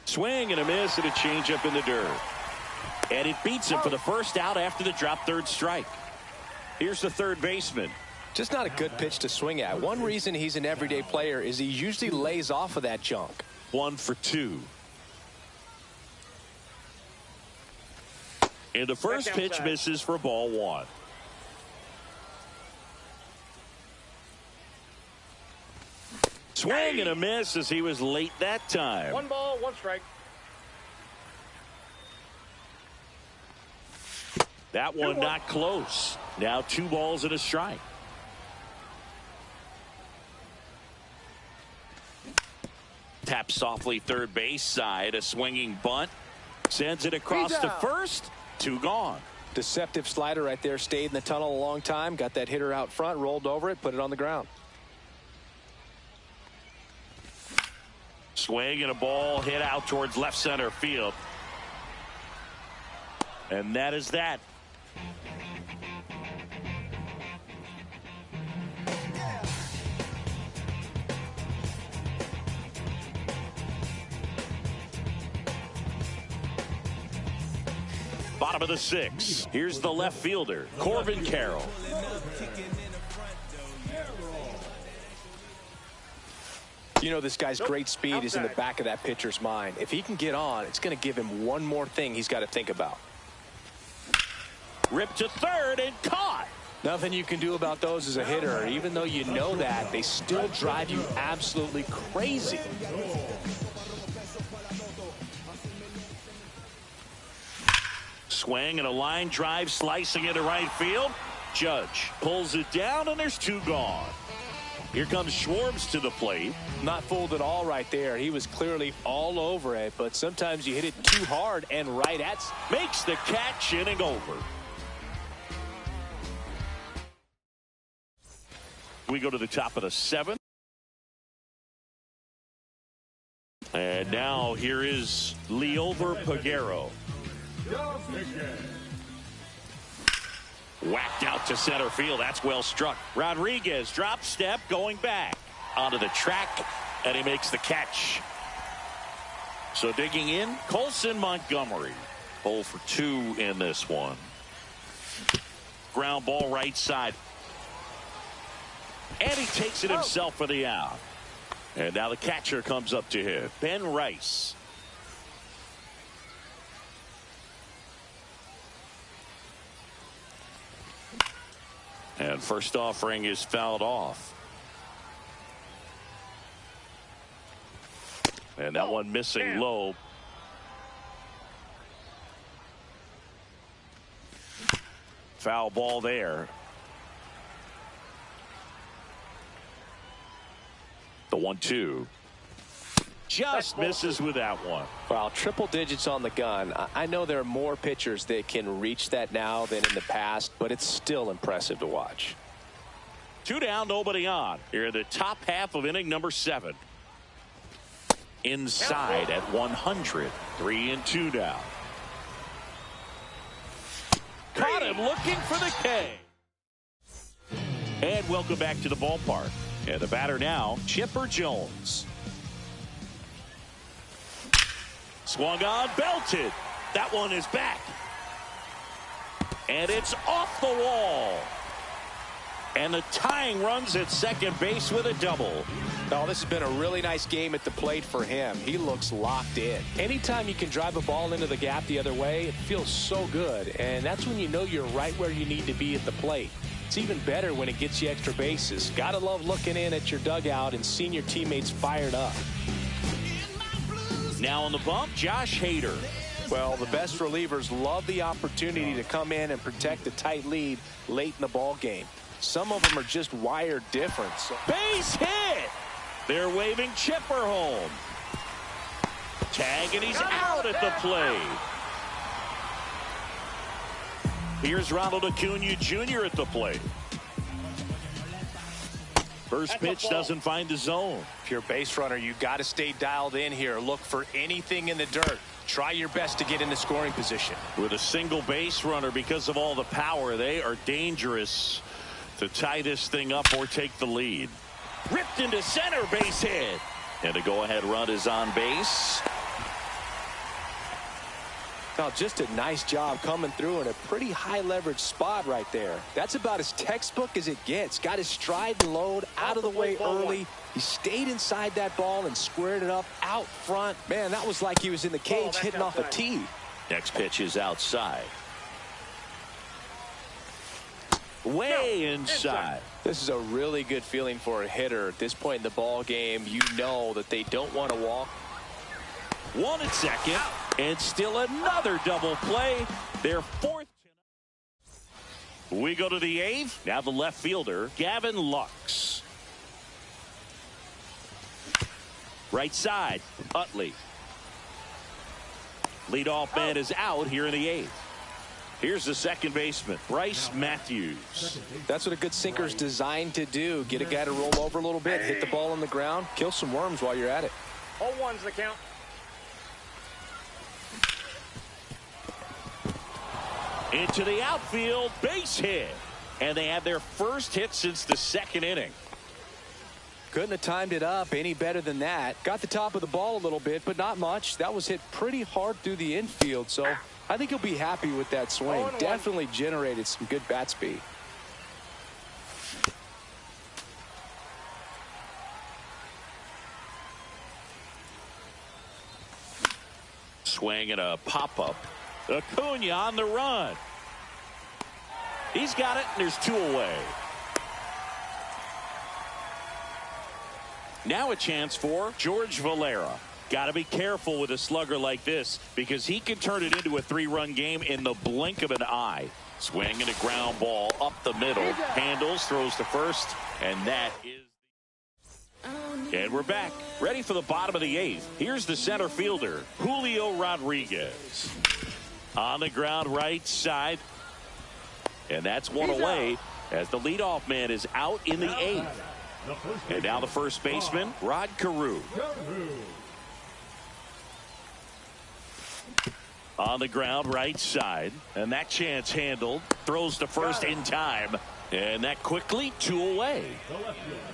Swing and a miss and a changeup in the dirt. And it beats him for the first out after the drop third strike. Here's the third baseman.
Just not a good pitch to swing at. One reason he's an everyday player is he usually lays off of that junk.
1 for 2. And the first pitch misses for ball 1. Swing and a miss as he was late that time.
1 ball, 1 strike.
That one not close. Now 2 balls and a strike. Tap softly third base side. A swinging bunt. Sends it across to first. 2 gone.
Deceptive slider right there. Stayed in the tunnel a long time. Got that hitter out front. Rolled over it. Put it on the ground.
Swing and a ball hit out towards left center field. And that is that. Bottom of the 6th. Here's the left fielder, Corbin Carroll.
You know, this guy's great speed is in the back of that pitcher's mind. If he can get on, it's going to give him one more thing he's got to think about.
Ripped to third and caught.
Nothing you can do about those as a hitter. Even though you know that, they still drive you absolutely crazy.
Swing and a line drive slicing into right field. Judge pulls it down, and there's 2 gone. Here comes Schwartz to the plate.
Not fooled at all right there. He was clearly all over it, but sometimes you hit it too hard and right at.
Makes the catch, inning over. We go to the top of the 7th. And now here is Liover Peguero. Whacked out to center field. That's well struck. Rodriguez drop step going back onto the track, and he makes the catch. So digging in, Colson Montgomery. 0 for 2 in this one. Ground ball right side. And he takes it himself for the out. And now the catcher comes up to him, Ben Rice. And first offering is fouled off. And that one missing low. Foul ball there. The 1-2. Just misses with that one.
Wow, triple digits on the gun. I know there are more pitchers that can reach that now than in the past, but it's still impressive to watch.
2 down, nobody on. Here in the top half of inning number 7. Inside at 100. 3-2 now. Caught him looking for the K. And welcome back to the ballpark. And the batter now, Chipper Jones. Swung on, belted. That one is back. And it's off the wall. And the tying runs at second base with a double.
Oh, this has been a really nice game at the plate for him. He looks locked in. Anytime you can drive a ball into the gap the other way, it feels so good. And that's when you know you're right where you need to be at the plate. It's even better when it gets you extra bases. Gotta love looking in at your dugout and seeing your teammates fired up.
Now on the bump, Josh Hader.
Well, the best relievers love the opportunity to come in and protect a tight lead late in the ball game. Some of them are just wired different. So.
Base hit! They're waving Chipper home. Tag, and he's out at the plate. Here's Ronald Acuna Jr. at the plate. First pitch doesn't find the zone.
If you're a base runner, you got to stay dialed in here. Look for anything in the dirt. Try your best to get into scoring position.
With a single base runner, because of all the power, they are dangerous to tie this thing up or take the lead. Ripped into center, base hit. And a go-ahead run is on base.
Now, just a nice job coming through in a pretty high leverage spot right there. That's about as textbook as it gets. Got his stride and load out of the way early. He stayed inside that ball and squared it up out front. Man, that was like he was in the cage hitting off a tee.
Next pitch is outside. Way inside.
This is a really good feeling for a hitter at this point in the ball game. You know that they don't want to walk.
One at second, and still another double play. Their fourth. We go to the 8th. Now the left fielder, Gavin Lux. Right side, Utley. Leadoff man is out here in the 8th. Here's the second baseman, Bryce Matthews.
That's what a good sinker's designed to do. Get a guy to roll over a little bit, hit the ball on the ground, kill some worms while you're at it.
0-1's the count.
Into the outfield, base hit. And they have their first hit since the second inning.
Couldn't have timed it up any better than that. Got the top of the ball a little bit, but not much. That was hit pretty hard through the infield, so I think he'll be happy with that swing. Definitely generated some good bat speed.
Swing and a pop-up. Acuna on the run. He's got it, and there's 2 away. Now a chance for George Valera. Got to be careful with a slugger like this because he can turn it into a 3-run game in the blink of an eye. Swing and a ground ball up the middle. Handles, throws to first, and that is. And we're back, ready for the bottom of the 8th. Here's the center fielder, Julio Rodriguez. On the ground right side. And that's one away as the leadoff man is out in the 8th. And now the first baseman, Rod Carew. On the ground right side. And that chance handled. Throws to first in time. And that quickly 2 away.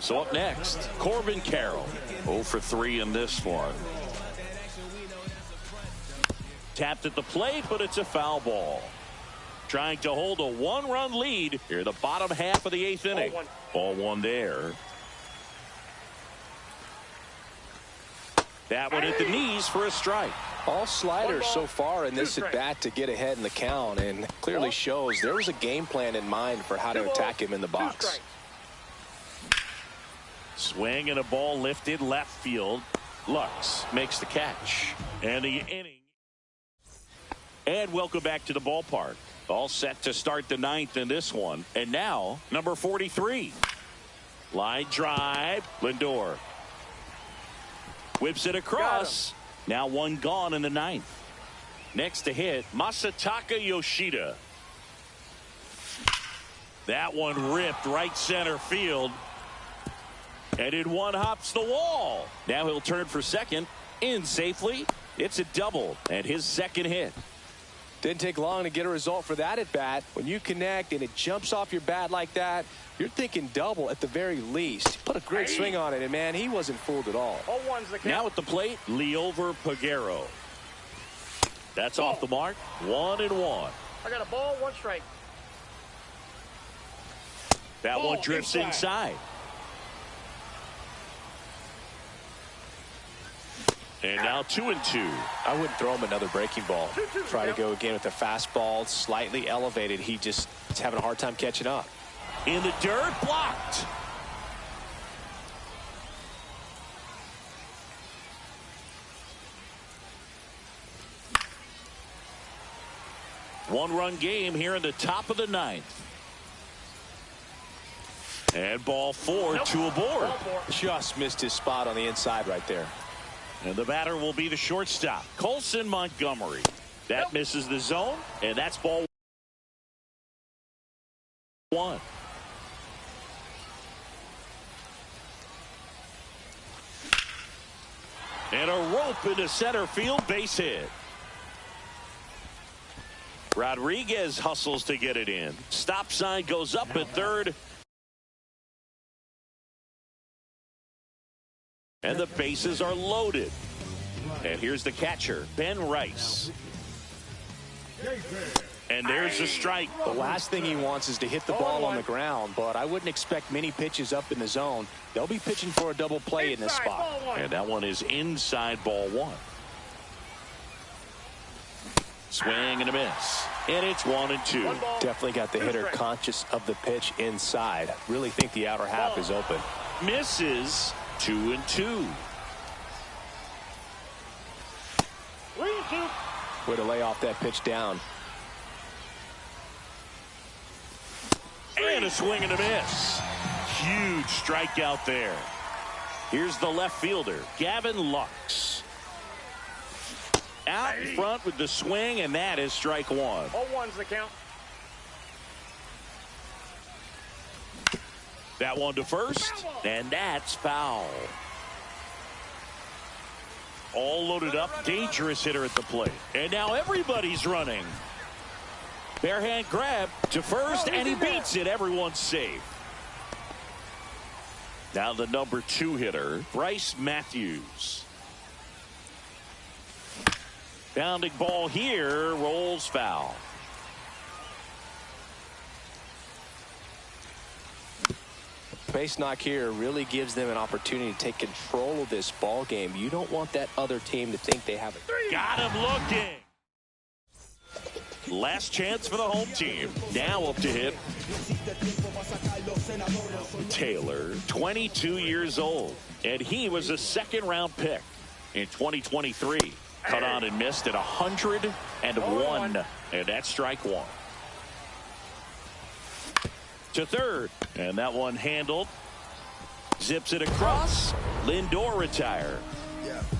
So up next, Corbin Carroll. 0 for 3 in this one. Tapped at the plate, but it's a foul ball. Trying to hold a 1-run lead here, the bottom half of the 8th inning. Ball 1 there. That one at the knees for a strike.
All sliders so far in this at bat to get ahead in the count, and clearly shows there was a game plan in mind for how to attack him in the box.
Swing and a ball lifted left field. Lux makes the catch. And the inning. And welcome back to the ballpark. All set to start the 9th in this one. And now, number 43. Line drive. Lindor. Whips it across. Now 1 gone in the 9th. Next to hit, Masataka Yoshida. That one ripped right center field. And in one hops the wall. Now he'll turn for second. In safely. It's a double and his second hit.
Didn't take long to get a result for that at bat. When you connect and it jumps off your bat like that, you're thinking double at the very least. Put a great swing on it, and man, he wasn't fooled at all.
Now at the plate, Leover Peguero. That's off the mark. 1-1.
I got a ball, 1 strike.
That one drifts inside. And now 2-2.
I wouldn't throw him another breaking ball. Try to go again with the fastball slightly elevated. He's having a hard time catching up.
In the dirt, blocked. One-run game here in the top of the 9th. And ball 4, 2 aboard.
Just missed his spot on the inside right there.
And the batter will be the shortstop, Colson Montgomery. That misses the zone, and that's ball 1. And a rope into center field, base hit. Rodriguez hustles to get it in. Stop sign goes up at third. And the bases are loaded. And here's the catcher, Ben Rice. And there's a strike.
The last thing he wants is to hit the ball on the ground, but I wouldn't expect many pitches up in the zone. They'll be pitching for a double play in this spot.
And that one is inside, ball 1. Swing and a miss. And it's 1-2.
Definitely got the hitter conscious of the pitch inside. Really think the outer half is open.
Misses. 2-2.
Way to lay off that pitch down.
And a swing and a miss. Huge strikeout there. Here's the left fielder, Gavin Lux. Out in front with the swing, and that is strike 1.
0-1's the count.
That one to first, and that's foul. All loaded up, dangerous hitter at the plate. And now everybody's running. Bare hand grab to first, and he beats it. Everyone's safe. Now the number 2 hitter, Bryce Matthews. Bounding ball here, rolls foul.
Base knock here really gives them an opportunity to take control of this ball game. You don't want that other team to think they have it.
Got him looking. Last chance for the home team. Now up to hit. Taylor, 22 years old, and he was a second-round pick in 2023. Cut on and missed at 101, and that's strike 1. To third, and that one handled. Zips it across. Lindor retired.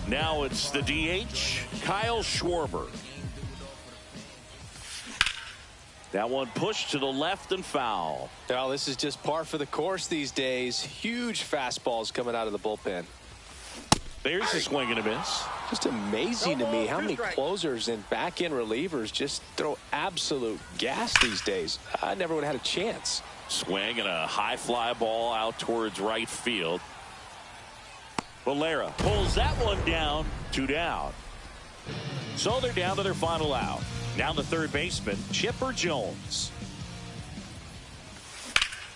Now it's the DH, Kyle Schwarber. That one pushed to the left and foul.
Well, this is just par for the course these days. Huge fastballs coming out of the bullpen.
There's a swing and a miss.
Just amazing to me how many closers and back-end relievers just throw absolute gas these days. I never would have had a chance.
Swing and a high fly ball out towards right field. Valera pulls that one down. 2 down. So they're down to their final out. Now the third baseman, Chipper Jones.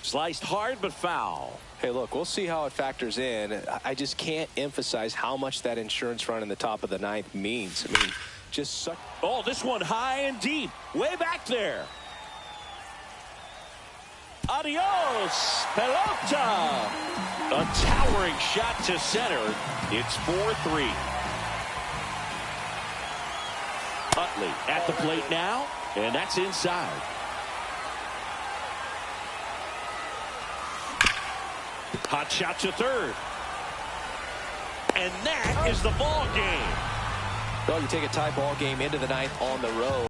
Sliced hard but foul.
Hey, look, we'll see how it factors in. I just can't emphasize how much that insurance run in the top of the 9th means. I mean, just suck.
Oh, this one high and deep. Way back there. Adios, pelota. A towering shot to center. It's 4-3. Utley at the plate now, and that's inside. Hot shot to third. And that is the ball game.
Well, you take a tie ball game into the 9th on the road.